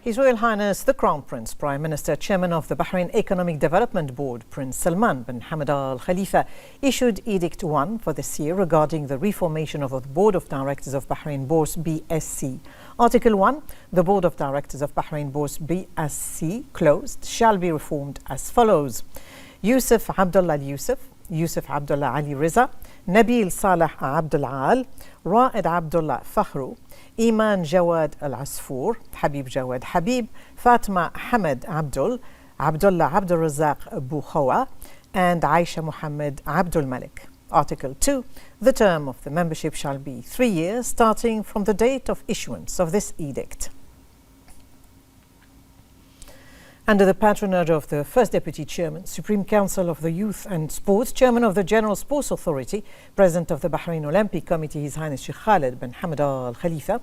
His Royal Highness the Crown Prince, Prime Minister, Chairman of the Bahrain Economic Development Board, Prince Salman bin Hamad Al Khalifa, issued Edict 1 for this year regarding the reformation of the Board of Directors of Bahrain Bourse BSC. Article 1, the Board of Directors of Bahrain Bourse BSC closed shall be reformed as follows: Yusuf Abdullah Al Yusuf, Yusuf Abdullah Ali Riza, Nabil Saleh Abdul Al, Raed Abdullah Fakhru, Iman Jawad Al Asfour, Habib Jawad Habib, Fatma Hamad Abdul, Abdullah Abdul Razak Bukhawa, and Aisha Muhammad Abdul Malik. Article 2, the term of the membership shall be 3 years, starting from the date of issuance of this edict. Under the patronage of the First Deputy Chairman, Supreme Council of the Youth and Sports, Chairman of the General Sports Authority, President of the Bahrain Olympic Committee, His Highness Sheikh Khalid bin Hamad Al Khalifa,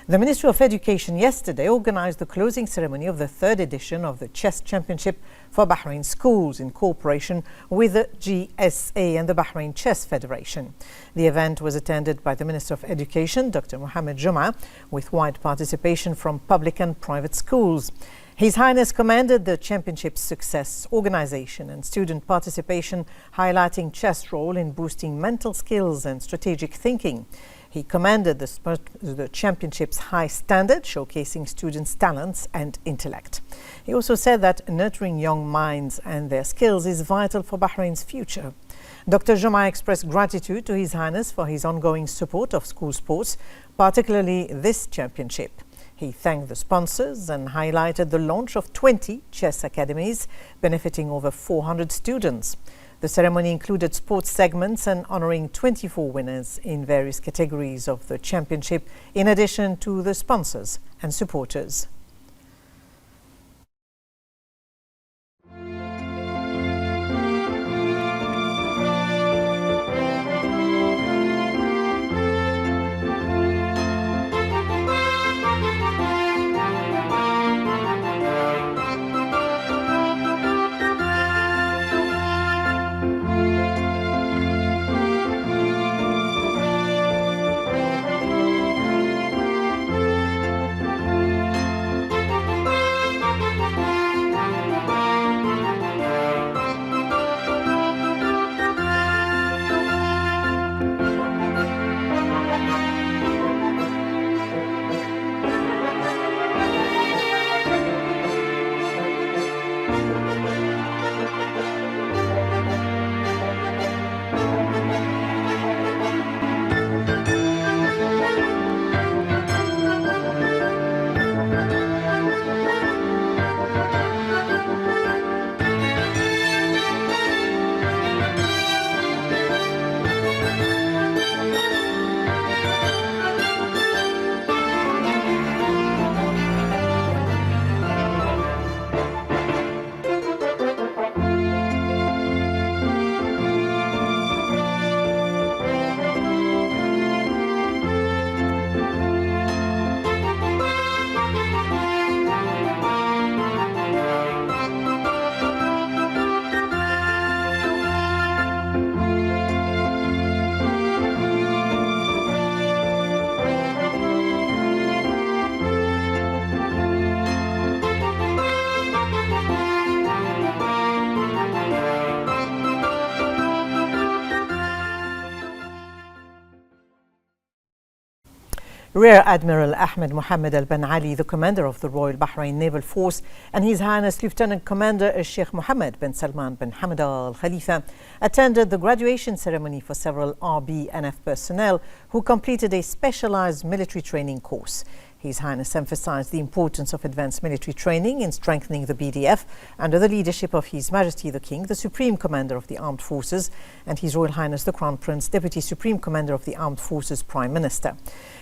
the Ministry of Education yesterday organized the closing ceremony of the third edition of the Chess Championship for Bahrain schools in cooperation with the GSA and the Bahrain Chess Federation. The event was attended by the Minister of Education, Dr. Mohammed Jum'a, with wide participation from public and private schools. His Highness commended the championship's success, organization and student participation, highlighting chess' role in boosting mental skills and strategic thinking. He commended the championship's high standard, showcasing students' talents and intellect. He also said that nurturing young minds and their skills is vital for Bahrain's future. Dr. Jum'a expressed gratitude to His Highness for his ongoing support of school sports, particularly this championship. He thanked the sponsors and highlighted the launch of 20 chess academies, benefiting over 400 students. The ceremony included sports segments and honoring 24 winners in various categories of the championship, in addition to the sponsors and supporters. Rear Admiral Ahmed Mohammed Al Ben Ali, the commander of the Royal Bahrain Naval Force, and His Highness Lieutenant Commander Sheikh Mohammed bin Salman bin Hamad Al Khalifa attended the graduation ceremony for several RBNF personnel who completed a specialized military training course. His Highness emphasized the importance of advanced military training in strengthening the BDF under the leadership of His Majesty the King, the Supreme Commander of the Armed Forces, and His Royal Highness the Crown Prince, Deputy Supreme Commander of the Armed Forces, Prime Minister.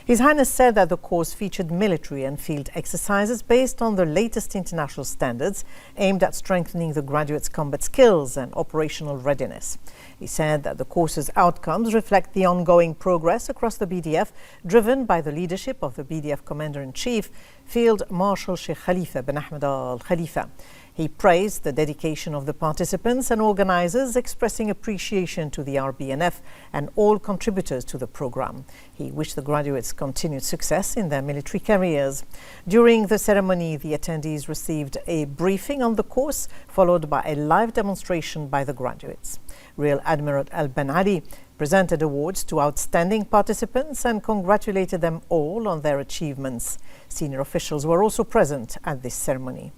His Highness said that the course featured military and field exercises based on the latest international standards aimed at strengthening the graduates' combat skills and operational readiness. He said that the course's outcomes reflect the ongoing progress across the BDF, driven by the leadership of the BDF Commander-in-Chief, Field Marshal Sheikh Khalifa bin Ahmed Al Khalifa. He praised the dedication of the participants and organizers, expressing appreciation to the RBNF and all contributors to the program. He wished the graduates continued success in their military careers. During the ceremony, the attendees received a briefing on the course, followed by a live demonstration by the graduates. Rear Admiral Al-Ben Ali presented awards to outstanding participants and congratulated them all on their achievements. Senior officials were also present at this ceremony.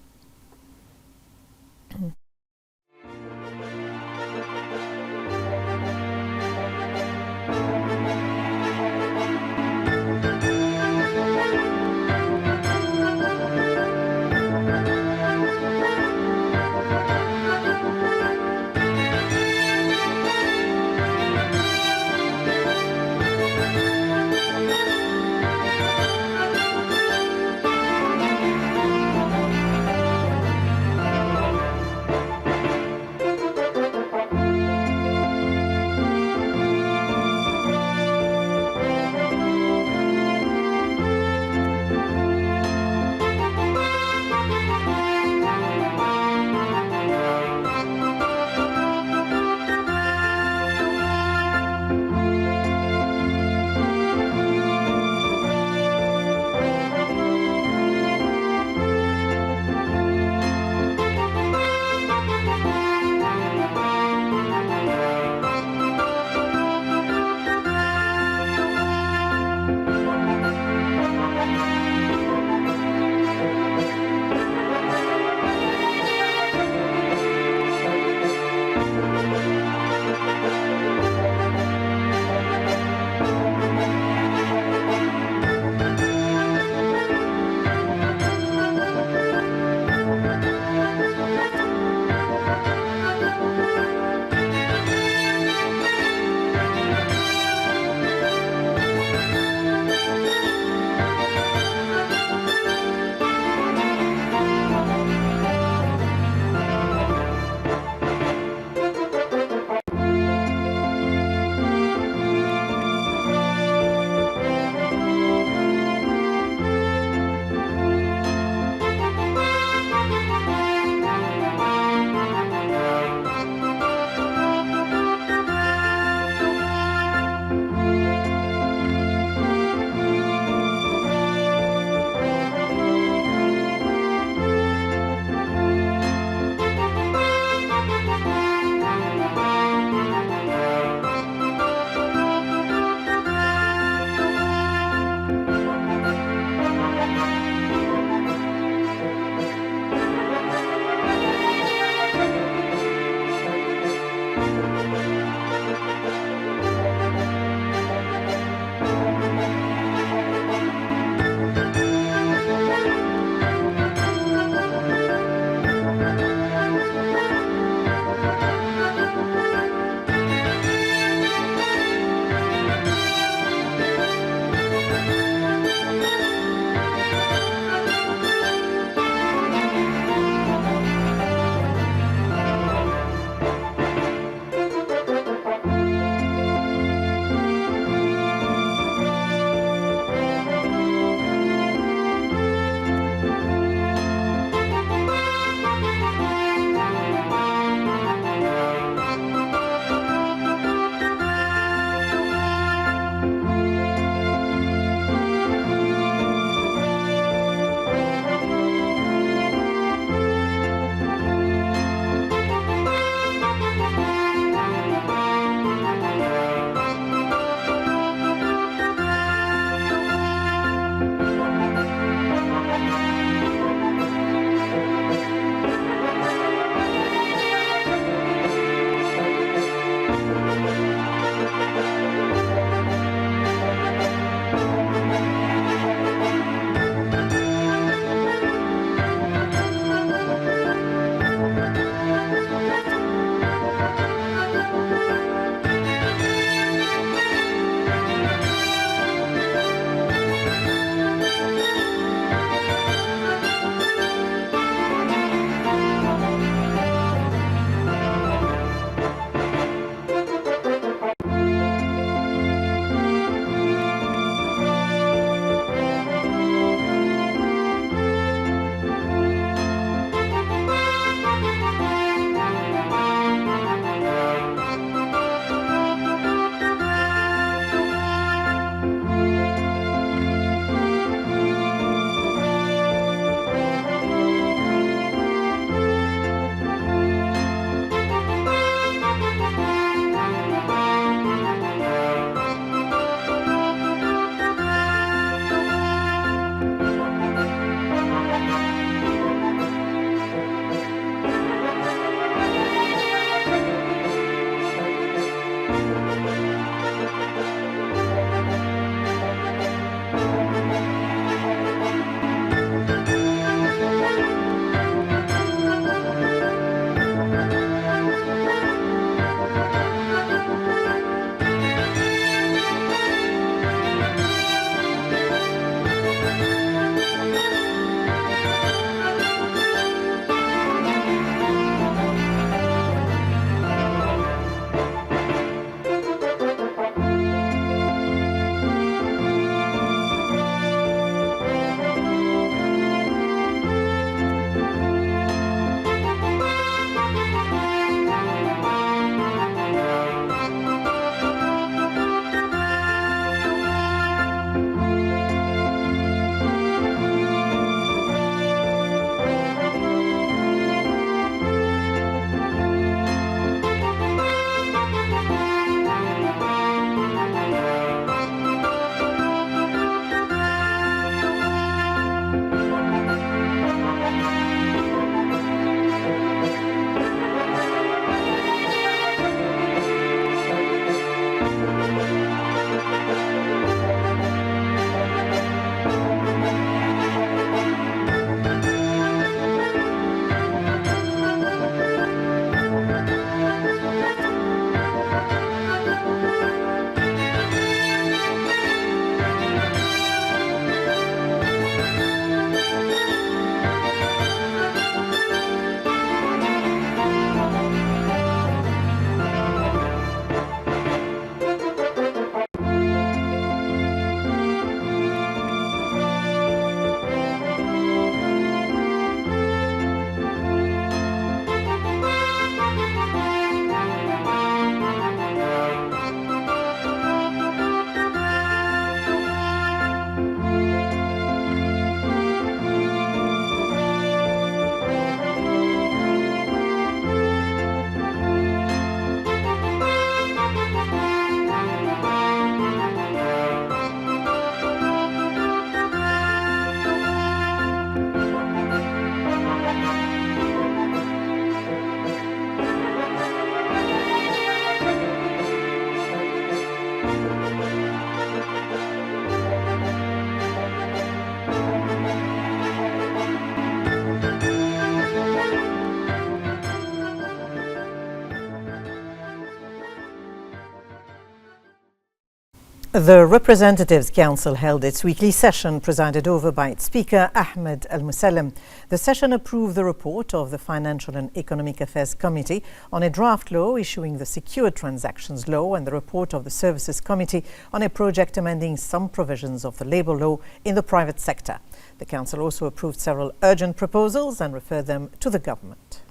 The Representatives' Council held its weekly session presided over by its Speaker, Ahmed Al-Musallam. The session approved the report of the Financial and Economic Affairs Committee on a draft law issuing the Secured Transactions Law and the report of the Services Committee on a project amending some provisions of the labour law in the private sector. The Council also approved several urgent proposals and referred them to the government.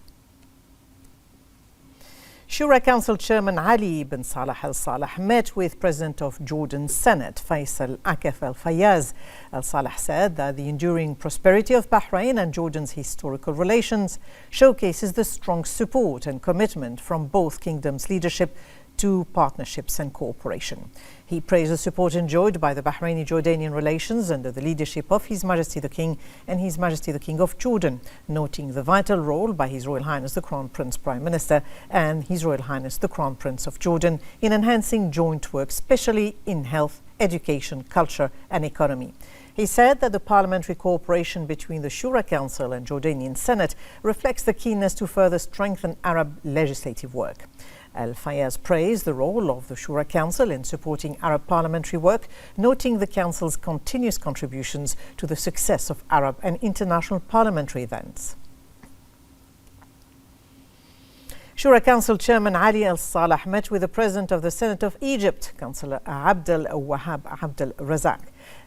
Shura Council Chairman Ali bin Salah Al Salah met with President of Jordan's Senate, Faisal Akaf Al Fayyaz. Al Salah said that the enduring prosperity of Bahrain and Jordan's historical relations showcases the strong support and commitment from both kingdoms' leadership to partnerships and cooperation. He praised the support enjoyed by the Bahraini-Jordanian relations under the leadership of His Majesty the King and His Majesty the King of Jordan, noting the vital role by His Royal Highness the Crown Prince Prime Minister and His Royal Highness the Crown Prince of Jordan in enhancing joint work, especially in health, education, culture and economy. He said that the parliamentary cooperation between the Shura Council and Jordanian Senate reflects the keenness to further strengthen Arab legislative work. Al-Fayyaz praised the role of the Shura Council in supporting Arab parliamentary work, noting the Council's continuous contributions to the success of Arab and international parliamentary events. Shura Council Chairman Ali Al Salah met with the President of the Senate of Egypt, Councillor Abdel Wahab Abdel Razak.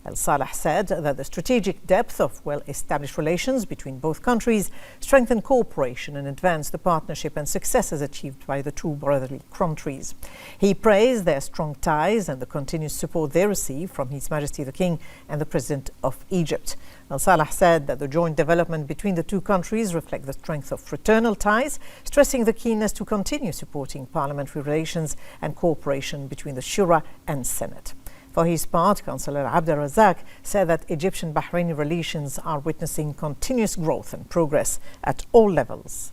Al Salah said that the strategic depth of well-established relations between both countries strengthen cooperation and advance the partnership and successes achieved by the two brotherly countries. He praised their strong ties and the continuous support they receive from His Majesty the King and the President of Egypt. Al Salah said that the joint development between the two countries reflect the strength of fraternal ties, stressing the keenness to continue supporting parliamentary relations and cooperation between the Shura and Senate. For his part, Councillor Abdel Razak said that Egyptian-Bahraini relations are witnessing continuous growth and progress at all levels.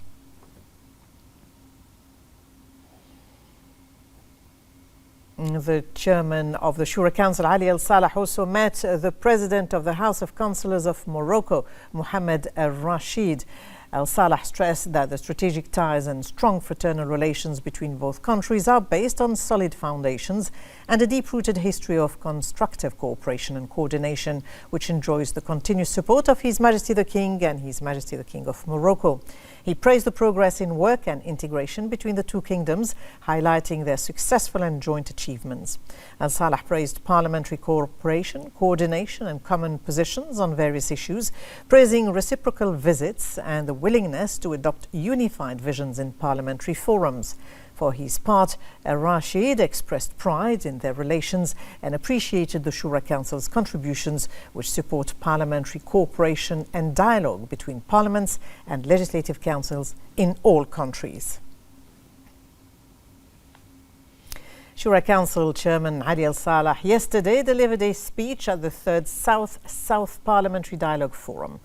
The chairman of the Shura Council, Ali Al Salah, also met the president of the House of Councillors of Morocco, Mohammed Al Rashid. Al Salah stressed that the strategic ties and strong fraternal relations between both countries are based on solid foundations and a deep-rooted history of constructive cooperation and coordination, which enjoys the continuous support of His Majesty the King and His Majesty the King of Morocco. He praised the progress in work and integration between the two kingdoms, highlighting their successful and joint achievements. Al Salah praised parliamentary cooperation, coordination and common positions on various issues, praising reciprocal visits and the willingness to adopt unified visions in parliamentary forums. For his part, Al-Rashid expressed pride in their relations and appreciated the Shura Council's contributions, which support parliamentary cooperation and dialogue between parliaments and legislative councils in all countries. Shura Council Chairman Ali Al Salah yesterday delivered a speech at the third South-South Parliamentary Dialogue Forum.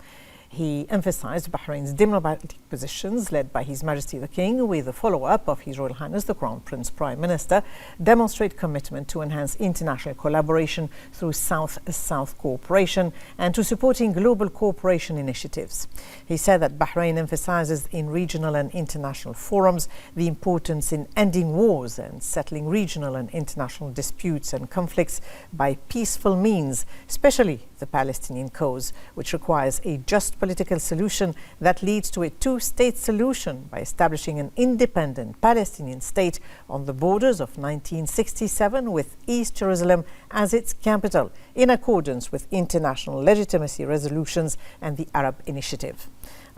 He emphasized Bahrain's diplomatic positions led by His Majesty the King, with the follow-up of His Royal Highness the Crown Prince Prime Minister, demonstrate commitment to enhance international collaboration through South-South cooperation and to supporting global cooperation initiatives. He said that Bahrain emphasizes in regional and international forums the importance in ending wars and settling regional and international disputes and conflicts by peaceful means, especially the Palestinian cause, which requires a just political solution that leads to a two-state solution by establishing an independent Palestinian state on the borders of 1967 with East Jerusalem as its capital, in accordance with international legitimacy resolutions and the Arab Initiative.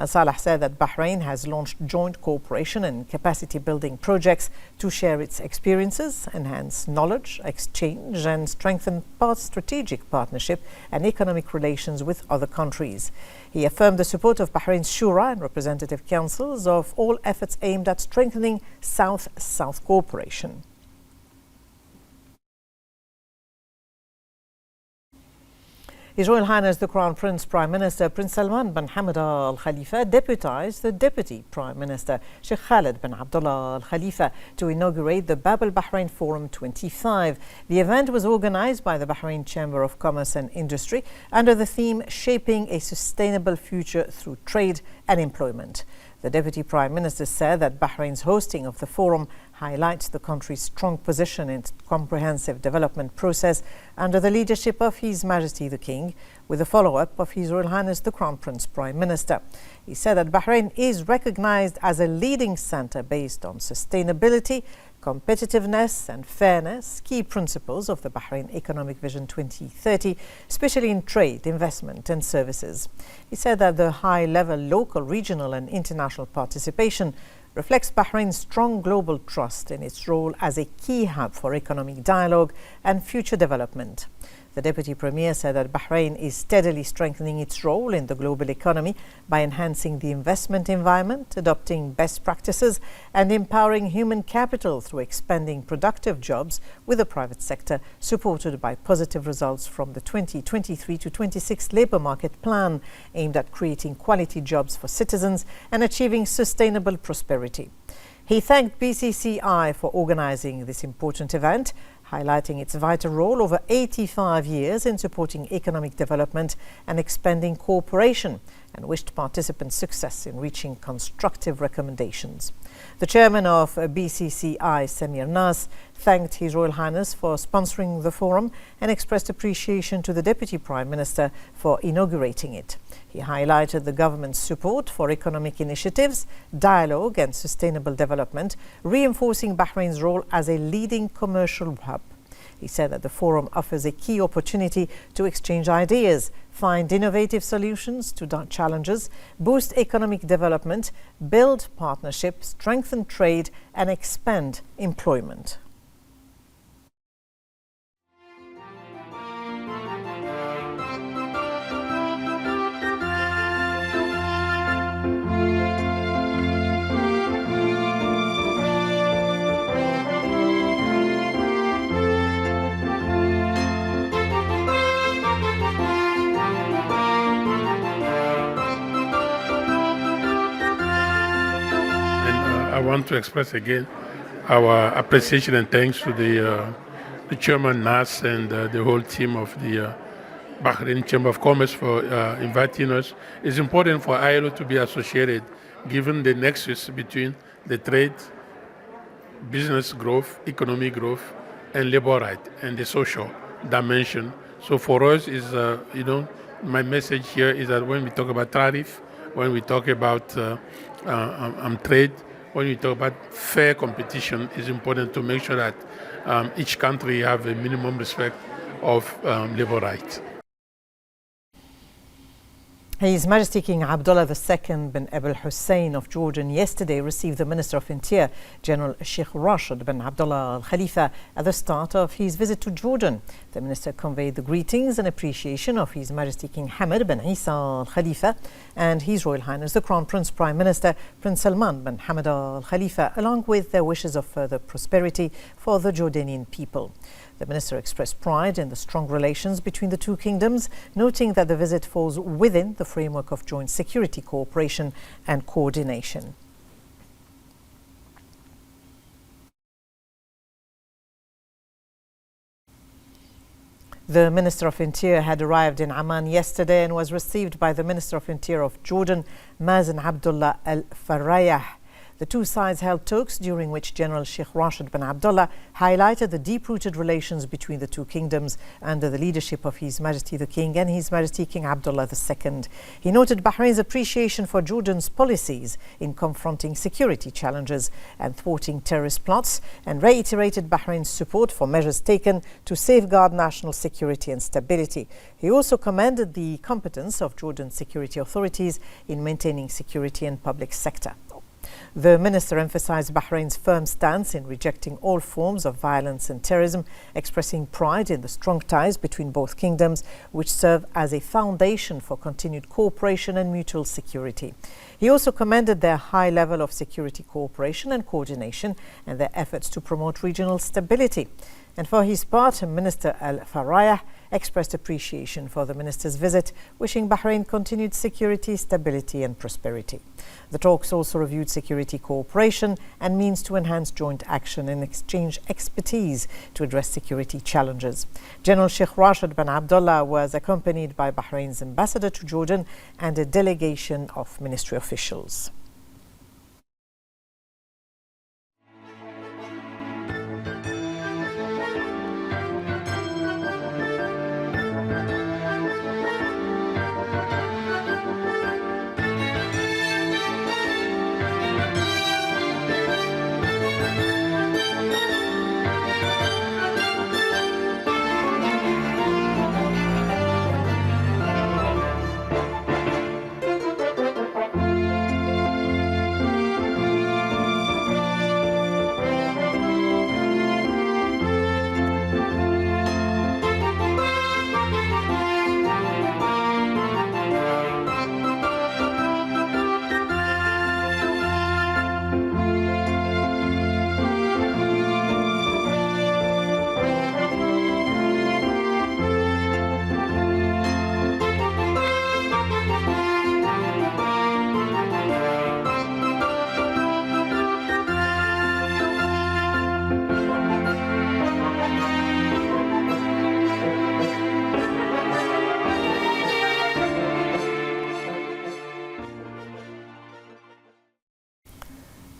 Salah said that Bahrain has launched joint cooperation and capacity building projects to share its experiences, enhance knowledge exchange and strengthen strategic partnership and economic relations with other countries. He affirmed the support of Bahrain's Shura and representative councils of all efforts aimed at strengthening South-South cooperation. His Royal Highness the Crown Prince Prime Minister Prince Salman bin Hamad Al Khalifa deputized the Deputy Prime Minister Sheikh Khaled bin Abdullah Al Khalifa to inaugurate the Bab Al Bahrain Forum 25. The event was organized by the Bahrain Chamber of Commerce and Industry under the theme Shaping a Sustainable Future Through Trade and Employment. The Deputy Prime Minister said that Bahrain's hosting of the forum highlights the country's strong position in its comprehensive development process under the leadership of His Majesty the King, with a follow-up of His Royal Highness the Crown Prince Prime Minister. He said that Bahrain is recognized as a leading center based on sustainability, competitiveness and fairness, key principles of the Bahrain Economic Vision 2030, especially in trade, investment and services. He said that the high-level local, regional and international participation reflects Bahrain's strong global trust in its role as a key hub for economic dialogue and future development. The Deputy Premier said that Bahrain is steadily strengthening its role in the global economy by enhancing the investment environment, adopting best practices and empowering human capital through expanding productive jobs with the private sector, supported by positive results from the 2023 to 26 labour market plan aimed at creating quality jobs for citizens and achieving sustainable prosperity. He thanked BCCI for organising this important event, highlighting its vital role over 85 years in supporting economic development and expanding cooperation, and wished participants success in reaching constructive recommendations. The chairman of BCCI, Samir Nas, thanked His Royal Highness for sponsoring the forum and expressed appreciation to the Deputy Prime Minister for inaugurating it. He highlighted the government's support for economic initiatives, dialogue and sustainable development, reinforcing Bahrain's role as a leading commercial hub. He said that the forum offers a key opportunity to exchange ideas, find innovative solutions to challenges, boost economic development, build partnerships, strengthen trade and expand employment. I want to express again our appreciation and thanks to the Chairman Nas and the whole team of the Bahrain Chamber of Commerce for inviting us. It's important for ILO to be associated, given the nexus between the trade, business growth, economic growth, and labor right, and the social dimension. So for us, is my message here is that when we talk about tariff, when we talk about trade, when we talk about fair competition, it's important to make sure that each country have a minimum respect of labor rights. His Majesty King Abdullah II bin Abdul Hussein of Jordan yesterday received the Minister of Interior, General Sheikh Rashid bin Abdullah Al Khalifa, at the start of his visit to Jordan. The minister conveyed the greetings and appreciation of His Majesty King Hamad bin Isa Al Khalifa and His Royal Highness the Crown Prince Prime Minister Prince Salman bin Hamad Al Khalifa, along with their wishes of further prosperity for the Jordanian people. The minister expressed pride in the strong relations between the two kingdoms, noting that the visit falls within the framework of joint security cooperation and coordination. The Minister of Interior had arrived in Amman yesterday and was received by the Minister of Interior of Jordan, Mazen Abdullah Al-Farayah. The two sides held talks during which General Sheikh Rashid bin Abdullah highlighted the deep-rooted relations between the two kingdoms under the leadership of His Majesty the King and His Majesty King Abdullah II. He noted Bahrain's appreciation for Jordan's policies in confronting security challenges and thwarting terrorist plots, and reiterated Bahrain's support for measures taken to safeguard national security and stability. He also commended the competence of Jordan's security authorities in maintaining security in public sector. The minister emphasized Bahrain's firm stance in rejecting all forms of violence and terrorism, expressing pride in the strong ties between both kingdoms, which serve as a foundation for continued cooperation and mutual security. He also commended their high level of security cooperation and coordination and their efforts to promote regional stability. And for his part, Minister Al-Farayah expressed appreciation for the minister's visit, wishing Bahrain continued security, stability and prosperity. The talks also reviewed security cooperation and means to enhance joint action and exchange expertise to address security challenges. General Sheikh Rashid bin Abdullah was accompanied by Bahrain's ambassador to Jordan and a delegation of ministry officials.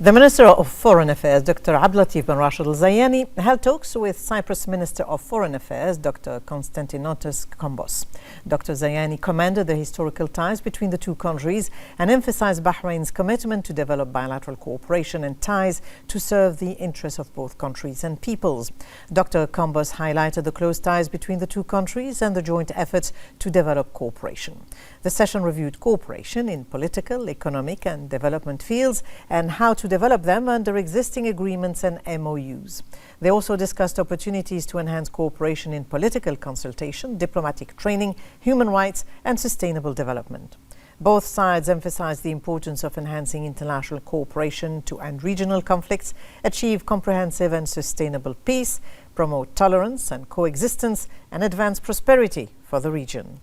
The Minister of Foreign Affairs, Dr. Abdulatif bin Rashid Al Zayani, held talks with Cyprus Minister of Foreign Affairs, Dr. Konstantinotis Kombos. Dr. Zayani commended the historical ties between the two countries and emphasized Bahrain's commitment to develop bilateral cooperation and ties to serve the interests of both countries and peoples. Dr. Kombos highlighted the close ties between the two countries and the joint efforts to develop cooperation. The session reviewed cooperation in political, economic and development fields and how to develop them under existing agreements and MOUs. They also discussed opportunities to enhance cooperation in political consultation, diplomatic training, human rights and sustainable development. Both sides emphasized the importance of enhancing international cooperation to end regional conflicts, achieve comprehensive and sustainable peace, promote tolerance and coexistence, and advance prosperity for the region.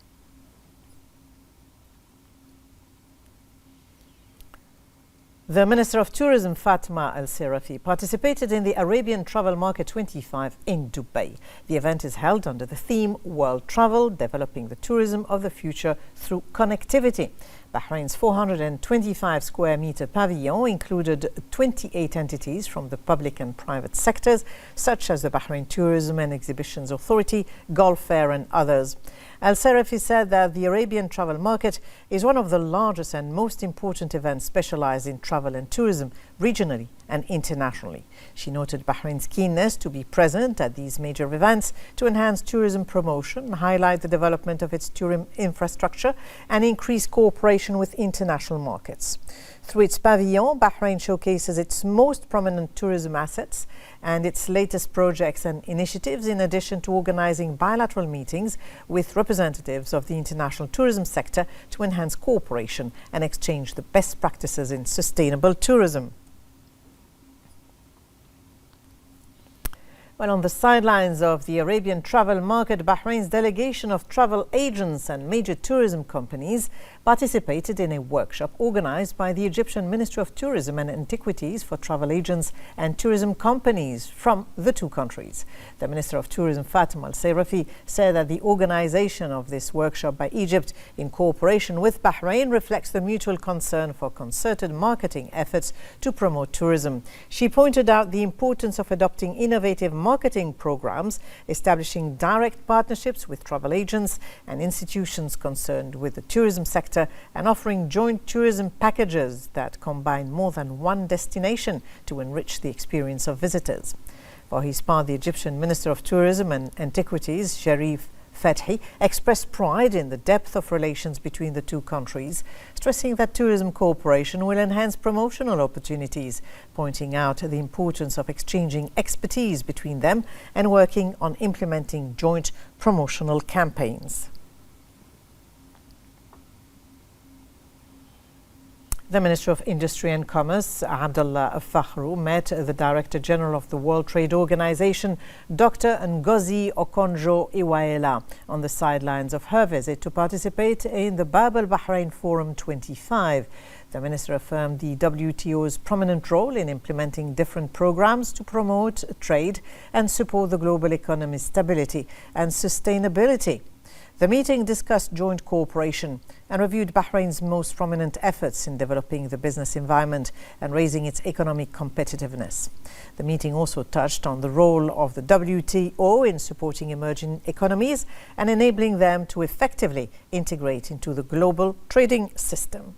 The Minister of Tourism, Fatma Al-Serafi, participated in the Arabian Travel Market 25 in Dubai. The event is held under the theme World Travel, Developing the Tourism of the Future Through Connectivity. Bahrain's 425 square meter pavilion included 28 entities from the public and private sectors, such as the Bahrain Tourism and Exhibitions Authority, Gulf Fair and others. Al-Serafi said that the Arabian travel market is one of the largest and most important events specialized in travel and tourism regionally and internationally. She noted Bahrain's keenness to be present at these major events to enhance tourism promotion, highlight the development of its tourism infrastructure, and increase cooperation with international markets. Through its pavilion, Bahrain showcases its most prominent tourism assets and its latest projects and initiatives, in addition to organizing bilateral meetings with representatives of the international tourism sector to enhance cooperation and exchange the best practices in sustainable tourism. Well, on the sidelines of the Arabian travel market, Bahrain's delegation of travel agents and major tourism companies participated in a workshop organized by the Egyptian Ministry of Tourism and Antiquities for travel agents and tourism companies from the two countries. The Minister of Tourism, Fatma Al-Serafi, said that the organization of this workshop by Egypt in cooperation with Bahrain reflects the mutual concern for concerted marketing efforts to promote tourism. She pointed out the importance of adopting innovative marketing programs, establishing direct partnerships with travel agents and institutions concerned with the tourism sector, and offering joint tourism packages that combine more than one destination to enrich the experience of visitors. For his part, the Egyptian Minister of Tourism and Antiquities, Sharif Fethi, expressed pride in the depth of relations between the two countries, stressing that tourism cooperation will enhance promotional opportunities, pointing out the importance of exchanging expertise between them and working on implementing joint promotional campaigns. The Minister of Industry and Commerce, Abdullah Fakhru, met the Director General of the World Trade Organization, Dr. Ngozi Okonjo-Iweala, on the sidelines of her visit to participate in the Bab al-Bahrain Forum 25. The minister affirmed the WTO's prominent role in implementing different programs to promote trade and support the global economy's stability and sustainability. The meeting discussed joint cooperation and reviewed Bahrain's most prominent efforts in developing the business environment and raising its economic competitiveness. The meeting also touched on the role of the WTO in supporting emerging economies and enabling them to effectively integrate into the global trading system.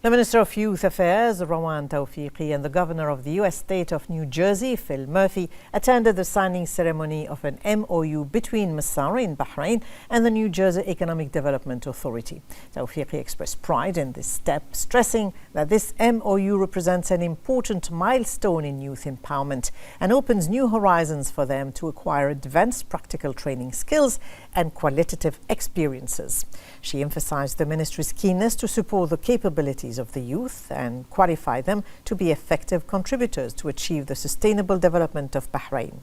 The Minister of Youth Affairs, Rawan Tawfiqi, and the Governor of the U.S. state of New Jersey, Phil Murphy, attended the signing ceremony of an MOU between Masara in Bahrain and the New Jersey Economic Development Authority. Tawfiqi expressed pride in this step, stressing that this MOU represents an important milestone in youth empowerment and opens new horizons for them to acquire advanced practical training skills and qualitative experiences. She emphasized the ministry's keenness to support the capabilities of the youth and qualify them to be effective contributors to achieve the sustainable development of Bahrain.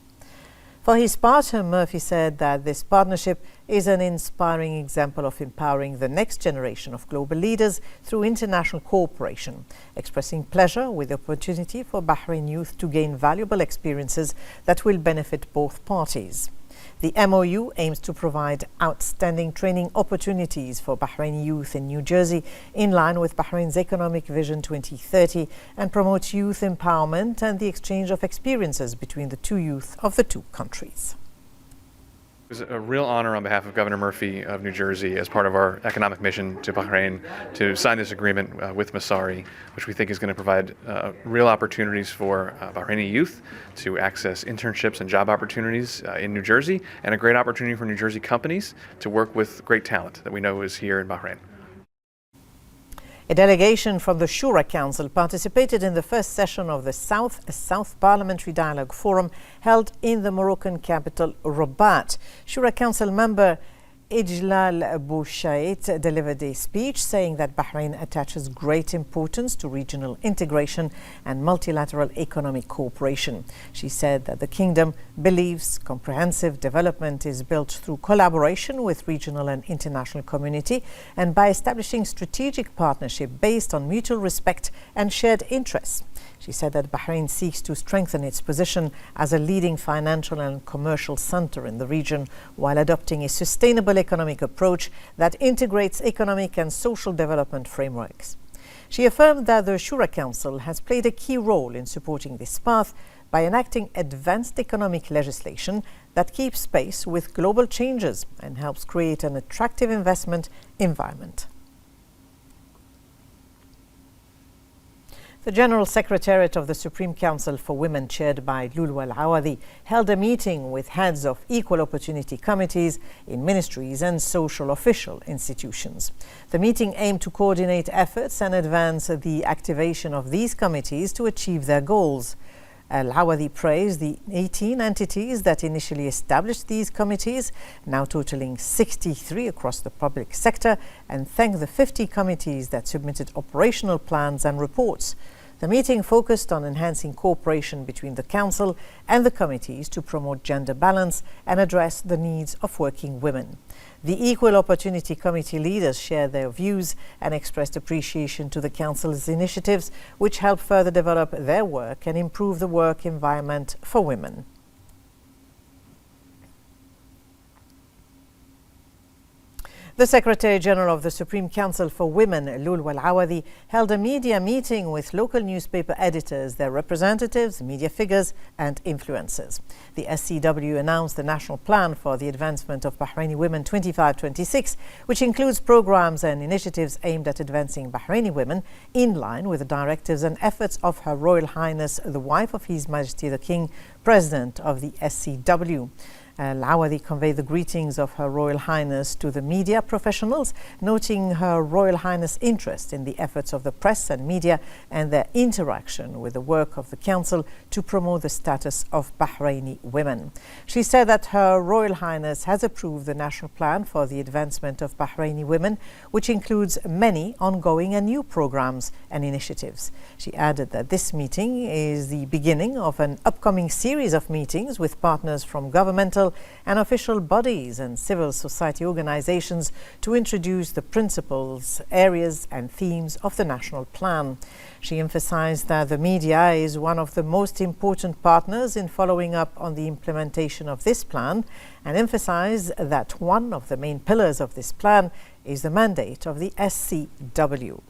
For his part, Murphy said that this partnership is an inspiring example of empowering the next generation of global leaders through international cooperation, expressing pleasure with the opportunity for Bahrain youth to gain valuable experiences that will benefit both parties. The MOU aims to provide outstanding training opportunities for Bahraini youth in New Jersey in line with Bahrain's Economic Vision 2030 and promotes youth empowerment and the exchange of experiences between the two youth of the two countries. It was a real honor on behalf of Governor Murphy of New Jersey as part of our economic mission to Bahrain to sign this agreement with Masari, which we think is going to provide real opportunities for Bahraini youth to access internships and job opportunities in New Jersey, and a great opportunity for New Jersey companies to work with great talent that we know is here in Bahrain. A delegation from the Shura Council participated in the first session of the South Parliamentary Dialogue Forum held in the Moroccan capital, Rabat. Shura Council member Ijlal Bouchait delivered a speech saying that Bahrain attaches great importance to regional integration and multilateral economic cooperation. She said that the kingdom believes comprehensive development is built through collaboration with regional and international community and by establishing strategic partnership based on mutual respect and shared interests. She said that Bahrain seeks to strengthen its position as a leading financial and commercial center in the region while adopting a sustainable economic approach that integrates economic and social development frameworks. She affirmed that the Shura Council has played a key role in supporting this path by enacting advanced economic legislation that keeps pace with global changes and helps create an attractive investment environment. The General Secretariat of the Supreme Council for Women, chaired by Lulwa Al-Awadi, held a meeting with heads of equal opportunity committees in ministries and social official institutions. The meeting aimed to coordinate efforts and advance the activation of these committees to achieve their goals. Al-Awadi praised the 18 entities that initially established these committees, now totaling 63 across the public sector, and thanked the 50 committees that submitted operational plans and reports. The meeting focused on enhancing cooperation between the Council and the committees to promote gender balance and address the needs of working women. The Equal Opportunity Committee leaders shared their views and expressed appreciation to the Council's initiatives, which help further develop their work and improve the work environment for women. The Secretary-General of the Supreme Council for Women, Lulwa Al-Awadi, held a media meeting with local newspaper editors, their representatives, media figures and influencers. The SCW announced the National Plan for the Advancement of Bahraini Women 25-26, which includes programs and initiatives aimed at advancing Bahraini women in line with the directives and efforts of Her Royal Highness, the wife of His Majesty the King, President of the SCW. Al-Awadi conveyed the greetings of Her Royal Highness to the media professionals, noting Her Royal Highness' interest in the efforts of the press and media and their interaction with the work of the Council to promote the status of Bahraini women. She said that Her Royal Highness has approved the National Plan for the Advancement of Bahraini Women, which includes many ongoing and new programs and initiatives. She added that this meeting is the beginning of an upcoming series of meetings with partners from governmental and official bodies and civil society organizations to introduce the principles, areas and themes of the National Plan. She emphasized that the media is one of the most important partners in following up on the implementation of this plan, and emphasized that one of the main pillars of this plan is the mandate of the SCW.